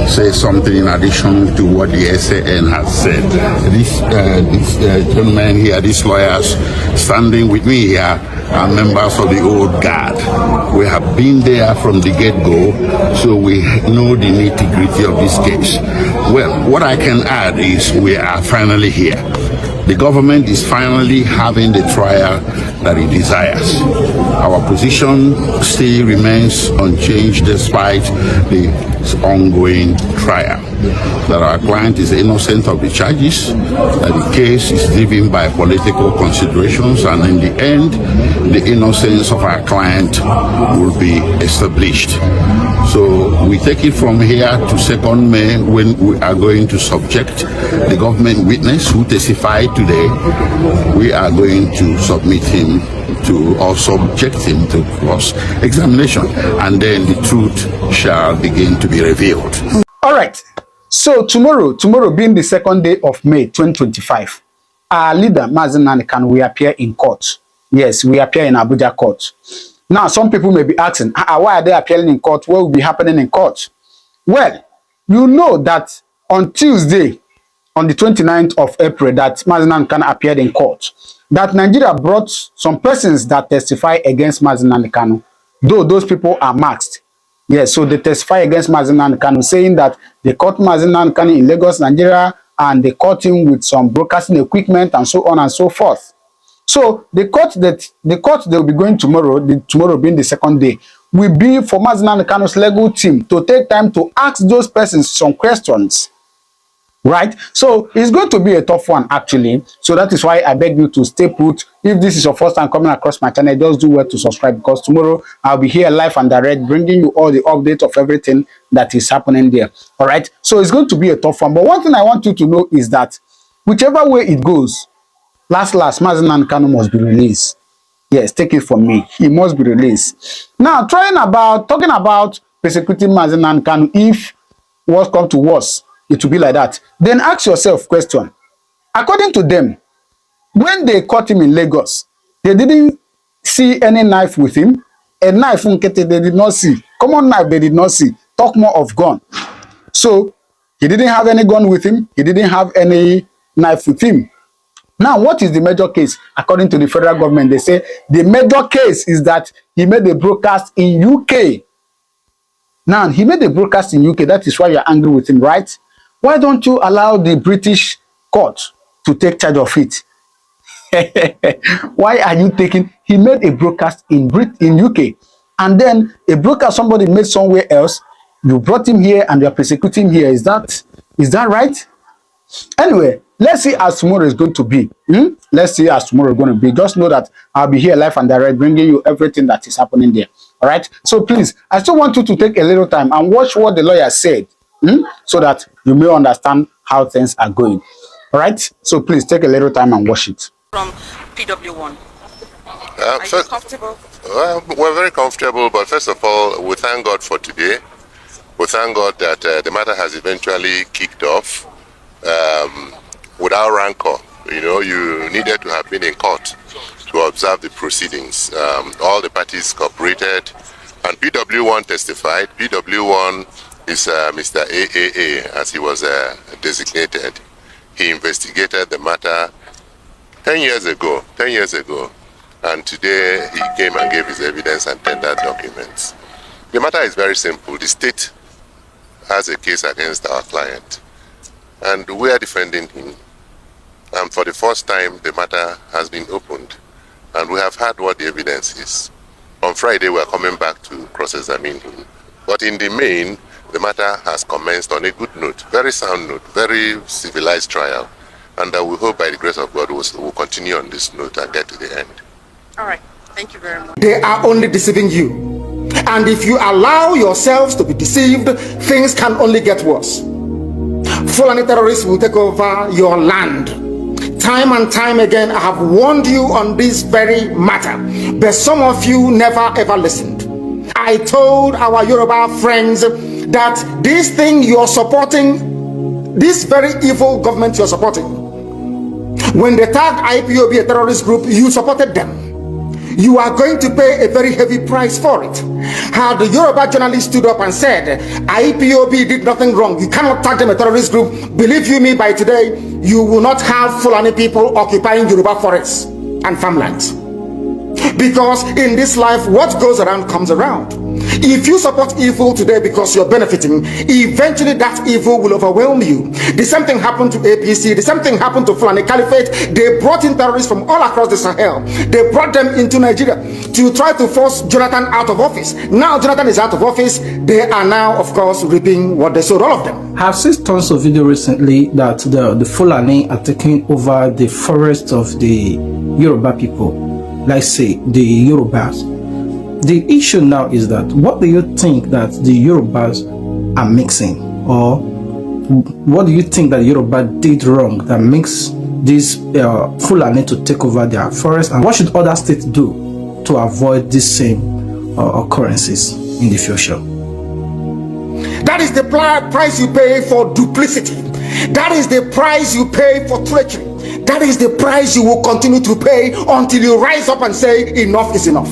say something in addition to what the SAN has said. These gentlemen here, these lawyers standing with me here, are members of the old guard. We have been there from the get-go, so we know the nitty-gritty of this case. Well, what I can add is we are finally here. The government is finally having the trial that it desires. Our position still remains unchanged despite the ongoing trial. That our client is innocent of the charges, that the case is driven by political considerations, and in the end, the innocence of our client will be established. So we take it from here to 2nd May, when we are going to subject the government witness who testified today. We are going to submit him to, or subject him to cross-examination, and then the truth shall begin to be revealed. All right. So tomorrow being the 2nd day of May 2025, our leader, Nnamdi Kanu, will appear in court. Yes, we appear in Abuja court. Now, some people may be asking, why are they appearing in court? What will be happening in court? Well, you know that on Tuesday, on the 29th of April, that Nnamdi Kanu appeared in court, that Nigeria brought some persons that testify against Nnamdi Kanu, though those people are masked. Yes, so they testify against Nnamdi Kanu, saying that they caught Nnamdi Kanu in Lagos, Nigeria, and they caught him with some broadcasting equipment and so on and so forth. So the court they will be going tomorrow, tomorrow being the 2nd day, will be for Nnamdi Kanu's legal team to take time to ask those persons some questions. Right? So it's going to be a tough one, actually. So that is why I beg you to stay put. If this is your first time coming across my channel, just do well to subscribe, because tomorrow I'll be here live and direct, bringing you all the updates of everything that is happening there. All right? So it's going to be a tough one. But one thing I want you to know is that whichever way it goes, last, Nnamdi Kanu must be released. Yes, take it from me. He must be released. Now, talking about persecuting Nnamdi Kanu, if worse comes to worse, it will be like that. Then ask yourself question. According to them, when they caught him in Lagos, they didn't see any knife with him. A knife, they did not see. Common knife, they did not see. Talk more of gun. So, he didn't have any gun with him. He didn't have any knife with him. Now, what is the major case? According to the federal government, they say the major case is that he made a broadcast in UK. Now, he made a broadcast in UK. That is why you're angry with him, right? Why don't you allow the British court to take charge of it? Why are you taking... He made a broadcast in UK, and then a broadcast somebody made somewhere else. You brought him here and you're persecuting him here. Is that right? Anyway, let's see as tomorrow is going to be. Let's see as tomorrow is going to be. Just know that I'll be here live and direct, bringing you everything that is happening there. All right? So please, I still want you to take a little time and watch what the lawyer said, so that you may understand how things are going. All right? So please take a little time and watch it. From PW1. Are you comfortable? Well, we're very comfortable, but first of all, we thank God for today. We thank God that the matter has eventually kicked off without rancor. You know, you needed to have been in court to observe the proceedings. All the parties cooperated, and PW1 testified. PW1 is Mr. AAA, as he was designated. He investigated the matter 10 years ago, and today he came and gave his evidence and tendered documents. The matter is very simple. The state has a case against our client, and we are defending him. And for the first time, the matter has been opened, and we have heard what the evidence is. On Friday, we are coming back to cross-examine him. But in the main, the matter has commenced on a good note, very sound note, very civilized trial. And we hope by the grace of God we'll continue on this note and get to the end. All right. Thank you very much. They are only deceiving you. And if you allow yourselves to be deceived, things can only get worse. Fulani terrorists will take over your land. Time and time again, I have warned you on this very matter, but some of you never ever listened. I told our Yoruba friends that this thing you're supporting, this very evil government you're supporting, when they tagged IPOB a terrorist group, you supported them. you are going to pay a very heavy price for it. Had the Yoruba journalist stood up and said, IPOB did nothing wrong, you cannot tag them a terrorist group, believe you me, by today, you will not have Fulani people occupying Yoruba forests and farmlands. Because in this life, what goes around comes around. If you support evil today because you're benefiting, eventually that evil will overwhelm you. The same thing happened to APC, the same thing happened to Fulani Caliphate. They brought in terrorists from all across the Sahel. They brought them into Nigeria to try to force Jonathan out of office. Now Jonathan is out of office. They are now, of course, reaping what they sowed, all of them. I've seen tons of video recently that the Fulani are taking over the forest of the Yoruba people. Let's say the Yorubas. The issue now is that what do you think that the Yorubas are mixing, or what do you think that Yoruba did wrong that makes these Fulani to take over their forest, and what should other states do to avoid these same occurrences in the future? That is the price you pay for duplicity. That is the price you pay for treachery. That is the price you will continue to pay until you rise up and say enough is enough.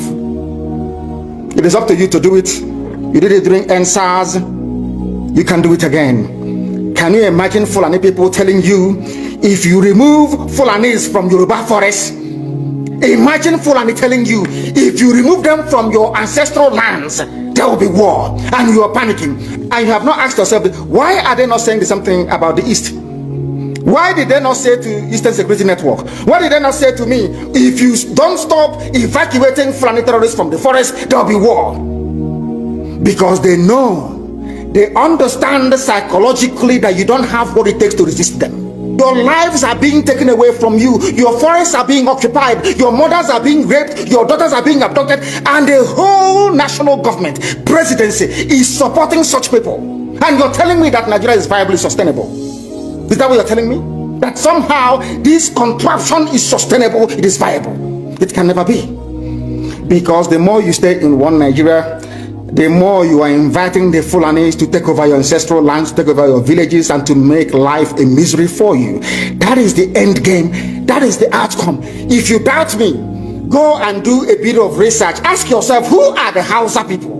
It is up to you to do it. You did it during NSAS. You can do it again. Can you imagine Fulani people telling you, if you remove Fulanis from Yoruba forest, imagine Fulani telling you, if you remove them from your ancestral lands, there will be war, and you are panicking. And you have not asked yourself, why are they not saying the same thing about the East? Why did they not say to Eastern Security Network? Why did they not say to me, if you don't stop evacuating Fulani terrorists from the forest, there will be war? Because they know, they understand psychologically that you don't have what it takes to resist them. Your lives are being taken away from you. Your forests are being occupied. Your mothers are being raped. Your daughters are being abducted. And the whole national government, presidency, is supporting such people. And you're telling me that Nigeria is viably sustainable. Is that what you're telling me? That somehow this contraption is sustainable, it is viable. It can never be. Because the more you stay in one Nigeria, the more you are inviting the Fulanis to take over your ancestral lands, take over your villages, and to make life a misery for you. That is the end game. That is the outcome. If you doubt me, go and do a bit of research. Ask yourself, who are the Hausa people?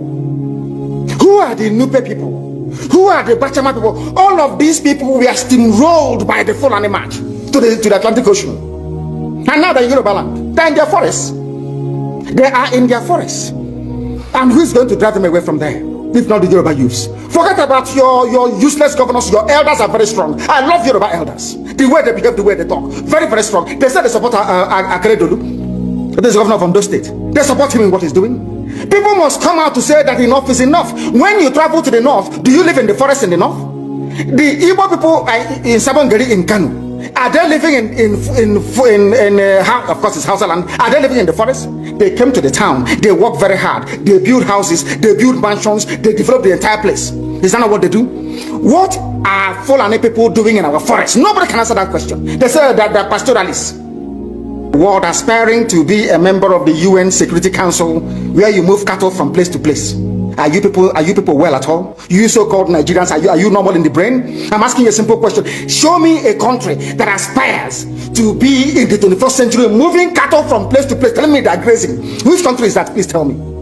Who are the Nupe people? Who are the Bachama people? All of these people were steamrolled by the Fulani march to the Atlantic Ocean. And now they're in Yoruba land. They're in their forests. They are in their forests. And who is going to drive them away from there? If not the Yoruba youths. Forget about your useless governors. Your elders are very strong. I love Yoruba elders. The way they behave, the way they talk. Very, very strong. They said they support Akeredolu. This is the governor of Ondo State. They support him in what he's doing. People must come out to say that enough is enough. When you travel to the north, do you live in the forest in the north? The Igbo people in Sabongeri in Kanu, are they living in of course it's Hausa land, are they living in the forest? They came to the town, they work very hard, they build houses, they build mansions, they develop the entire place. Is that not what they do? What are Fulani people doing in our forest? Nobody can answer that question. They say that they're pastoralists. World aspiring to be a member of the UN Security Council, where you move cattle from place to place. Are you people well at all? You so-called Nigerians, are you normal in the brain? I'm asking you a simple question. Show me a country that aspires to be in the 21st century, moving cattle from place to place, telling me they're grazing. Which country is that? Please tell me.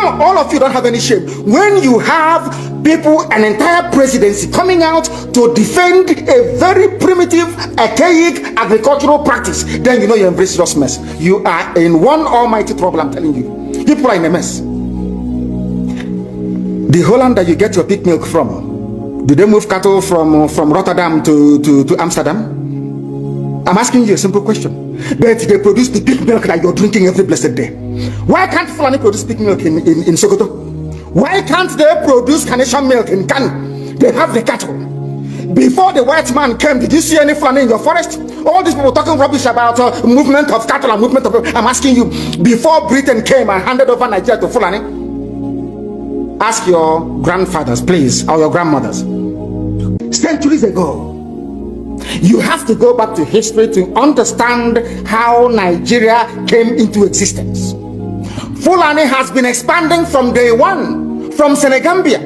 All of you don't have any shame. When you have people, an entire presidency coming out to defend a very primitive, archaic agricultural practice, then you know you're in very serious mess. You are in one almighty trouble, I'm telling you. People are in a mess. The Holland that you get your pig milk from, do they move cattle from Rotterdam to Amsterdam? I'm asking you a simple question. But they produce the pig milk that you're drinking every blessed day. Why can't Fulani produce pig milk in Sokoto? Why can't they produce carnation milk in Kanu? They have the cattle. Before the white man came, did you see any Fulani in your forest? All these people talking rubbish about movement of cattle and movement of... I'm asking you, before Britain came and handed over Nigeria to Fulani, ask your grandfathers, please, or your grandmothers. Centuries ago, you have to go back to history to understand how Nigeria came into existence. Fulani has been expanding from day one, from Senegambia.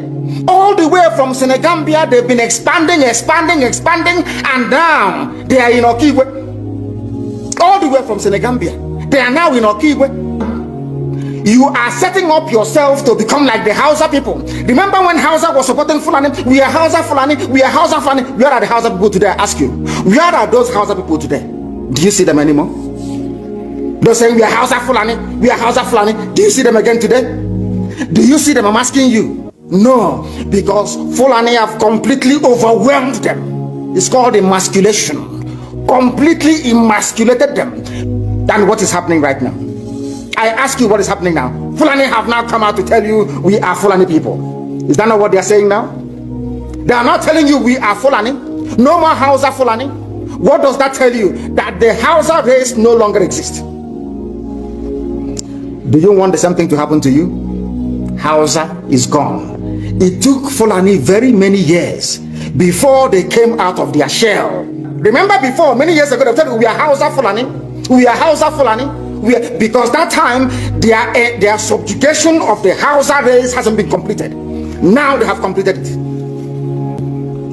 All the way from Senegambia, they've been expanding, and now they are in Okigwe. All the way from Senegambia. They are now in Okigwe. You are setting up yourself to become like the Hausa people. Remember when Hausa was supporting Fulani? We are Hausa Fulani, we are Hausa Fulani. Where are the Hausa people today? I ask you. Where are those Hausa people today? Do you see them anymore? They're saying we are Hausa Fulani, we are Hausa Fulani. Do you see them again today? Do you see them? I'm asking you. No, because Fulani have completely overwhelmed them. It's called emasculation. Completely emasculated them. Than what is happening right now. I ask you, what is happening now? Fulani have now come out to tell you we are Fulani people. Is that not what they are saying now? They are not telling you we are Fulani. No more Hausa Fulani. What does that tell you? That the Hausa race no longer exists. Do you want the same thing to happen to you? Hausa is gone. It took Fulani very many years before they came out of their shell. Remember before, many years ago, they told you we are Hausa Fulani. We are Hausa Fulani. Because that time their subjugation of the Hausa race hasn't been completed. Now they have completed it.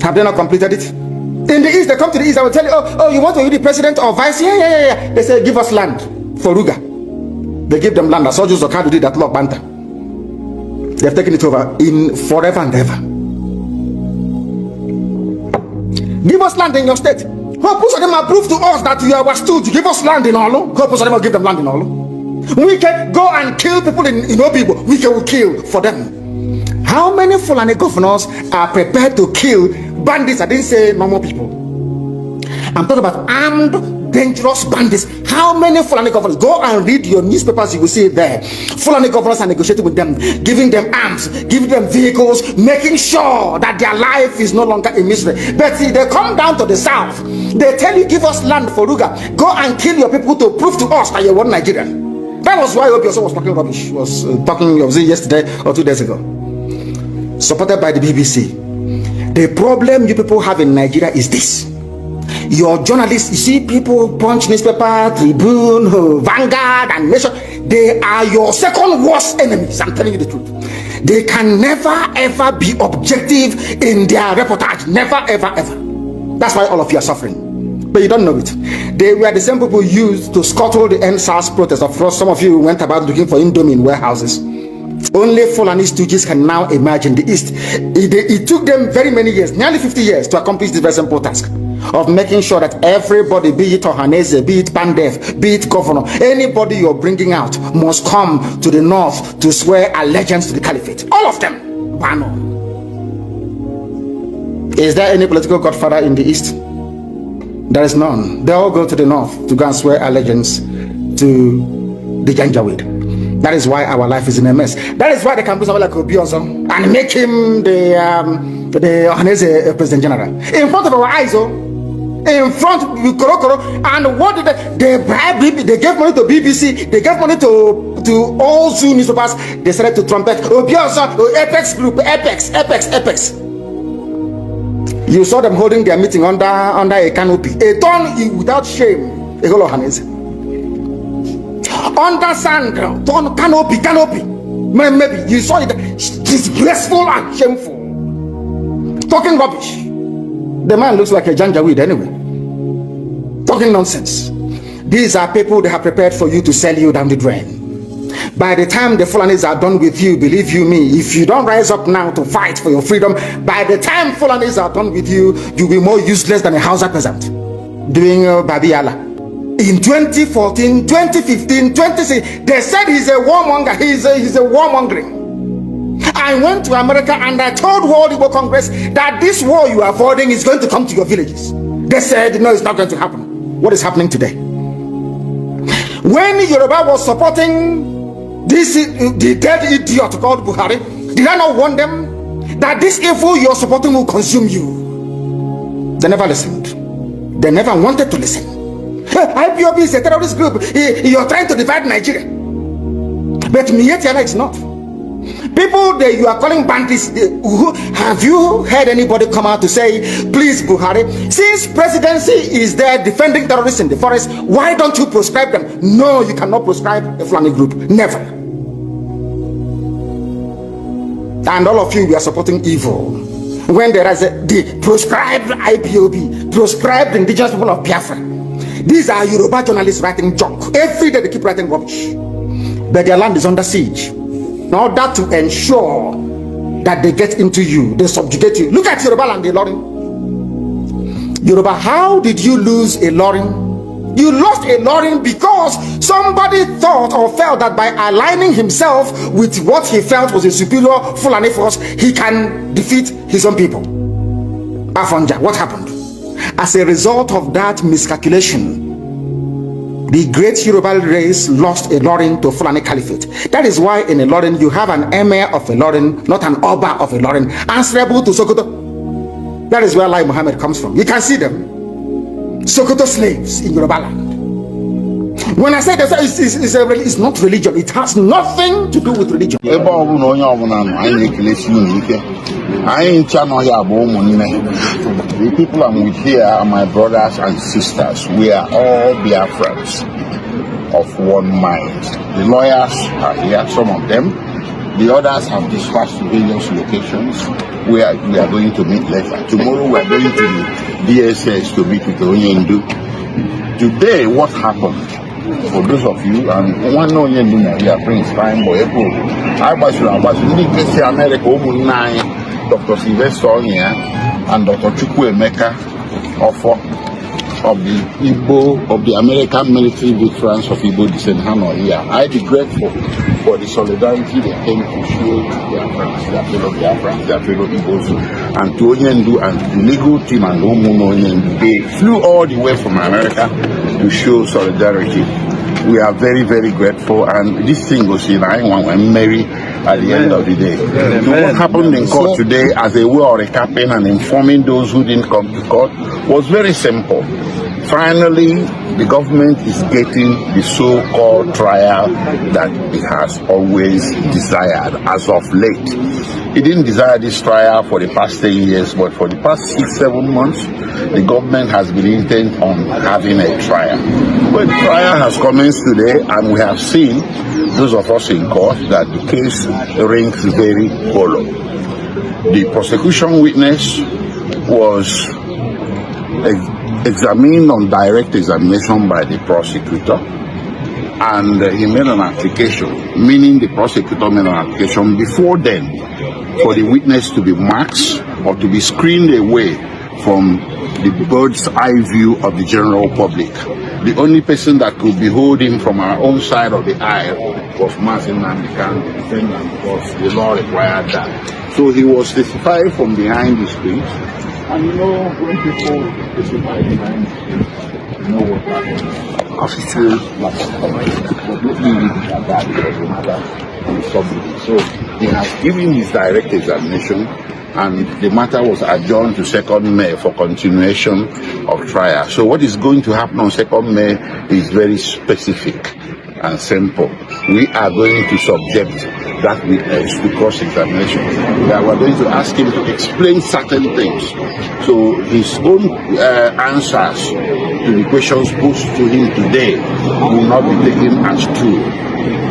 Have they not completed it? In the East, they come to the East, I will tell you, oh, you want to be the president or vice? Yeah. They say, give us land for Ruga. They give them land. As soldiers of Kadu did that law Banta. They have taken it over in forever and ever. Give us land in your state. Most of them have proved to us that you are stood to give us land in Olo. Most of them will give them land in Olo. We can go and kill people in Obibo. We can kill for them. How many Fulani governors are prepared to kill bandits? I didn't say normal people. I'm talking about armed, dangerous bandits. How many Fulani governors? Go and read your newspapers, you will see it there. Fulani governors are negotiating with them, giving them arms, giving them vehicles, making sure that their life is no longer a misery. But see, they come down to the south, they tell you, give us land for Ruga. Go and kill your people to prove to us that you're one Nigerian. That was why Obioso was talking rubbish. Was talking yesterday or 2 days ago. Supported by the BBC. The problem you people have in Nigeria is this. Your journalists, you see people, Punch newspaper, Tribune, Vanguard, and Nation, they are your second worst enemies. I'm telling you the truth. They can never ever be objective in their reportage. Never ever ever. That's why all of you are suffering. But you don't know it. They were the same people used to scuttle the NSAS protest. Of course, some of you went about looking for Indomie in warehouses. Only Fulani stooges can now emerge in the East. It took them very many years, nearly 50 years, to accomplish this very simple task of making sure that everybody, be it Ohanese, be it Pandef, be it governor, anybody you're bringing out must come to the north to swear allegiance to the caliphate. All of them. Bano. Is there any political godfather in the East? There is none. They all go to the north to go and swear allegiance to the Janjaweed. That is why our life is in a mess. That is why they can put someone like Obioso and make him the Ohanese President General in front of our eyes. In front of Koro. And what did they bribe? They gave money to BBC. They gave money to all Zoo newspapers. They started to trumpet Obioso, Apex Group, Apex. You saw them holding their meeting under a canopy. A ton without shame. A whole Ohanese. Under sand, ton canopy. Maybe you saw it. Disgraceful and shameful. Talking rubbish. The man looks like a Janjaweed anyway. Talking nonsense. These are people they have prepared for you to sell you down the drain. By the time the Fulanis are done with you, believe you me, if you don't rise up now to fight for your freedom, by the time Fulanis are done with you, you'll be more useless than a Hausa peasant doing Babiala. In 2014, 2015, 2016, they said he's a warmonger. He's a warmongering. I went to America and I told World Igbo Congress that this war you are avoiding is going to come to your villages. They said, no, it's not going to happen. What is happening today? When Yoruba was supporting the dead idiot called Buhari, did I not warn them that this evil you're supporting will consume you? They never listened. They never wanted to listen. IPOB is a terrorist group. You're trying to divide Nigeria. But Mietiala is not. People that you are calling bandits, have you heard anybody come out to say, please Buhari, since presidency is there defending terrorists in the forest, why don't you proscribe them? No, you cannot proscribe a Fulani group. Never. And all of you, we are supporting evil. When there is the proscribed IPOB, proscribed indigenous people of Biafra. These are Yoruba journalists writing junk. Every day they keep writing rubbish. But their land is under siege. In order to ensure that they get into you, they subjugate you. Look at Yoruba land, Ilorin. Yoruba, how did you lose Ilorin? You lost Ilorin because somebody thought or felt that by aligning himself with what he felt was a superior Fulani force, he can defeat his own people. Afonja, what happened? As a result of that miscalculation, the great Yoruba race lost Ilorin to Fulani Caliphate. That is why in Ilorin you have an emir of Ilorin, not an Oba of Ilorin, answerable to Sokoto. That is where Lai Muhammad comes from. You can see them. Sokoto slaves in Yoruba land. When I say that it's not religion, it has nothing to do with religion. The people I'm with here are my brothers and sisters. We are all Biafrans of one mind. The lawyers are here, some of them. The others have dispatched to various locations where we are going to meet later. Tomorrow we are going to the DSS to meet with Onyendu. Today, what happened? For those of you, and one Onyendu here, Prince Time, or April, I was in America, Dr. Sylvester here, and Dr. Chukwuemeka of the Igbo, of the American military veterans of Igbo descent here. I be grateful for the solidarity they came to show their friends, their fellow Biafrans, their fellow Igbos, and to Onyendu and the legal team and Onyendu. They flew all the way from America to show solidarity. We are very, very grateful, and this thing goes in and merry at the end of the day. So what happened in court today, as a way of recapping and informing those who didn't come to court, was very simple. Finally, the government is getting the so-called trial that it has always desired as of late. It didn't desire this trial for the past 10 years, but for the past 6-7 months, the government has been intent on having a trial. But the trial has commenced today, and we have seen, those of us in court, that the case rings very hollow. The prosecution witness was examined on direct examination by the prosecutor, and he made an application, meaning the prosecutor made an application before then for the witness to be masked or to be screened away from the bird's eye view of the general public. The only person that could behold him from our own side of the aisle was Nnamdi Kanu, the defendant, because the law required that. So he was testified from behind the screen. And you know, when people testify behind the screen, you know what happens. Official lack of comment. But let me read it at that because we have somebody. So he has given his direct examination, and the matter was adjourned to 2nd May for continuation of trial. So what is going to happen on 2nd May is very specific and simple. We are going to subject that witness to cross-examination. We are going to ask him to explain certain things. So his own answers to the questions posed to him today will not be taken as true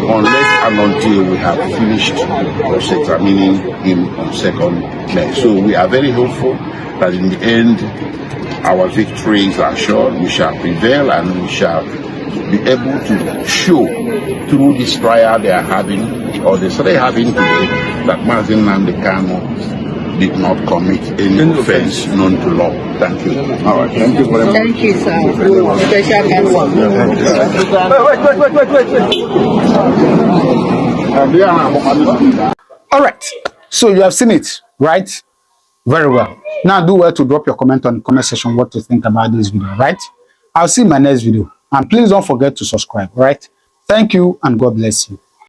unless and until we have finished cross-examining him on 2nd May. So we are very hopeful that in the end our victory is assured. We shall prevail, and we shall be able to show through this trial they are having, or they started having today, that Nnamdi Kanu did not commit any offense known to law. Thank you. All right. Thank you very much. Thank you, sir. Special counsel. All right. So you have seen it, right? Very well. Now do well to drop your comment on the comment section what you think about this video, right? I'll see you in my next video. And please don't forget to subscribe, right? Thank you, and God bless you.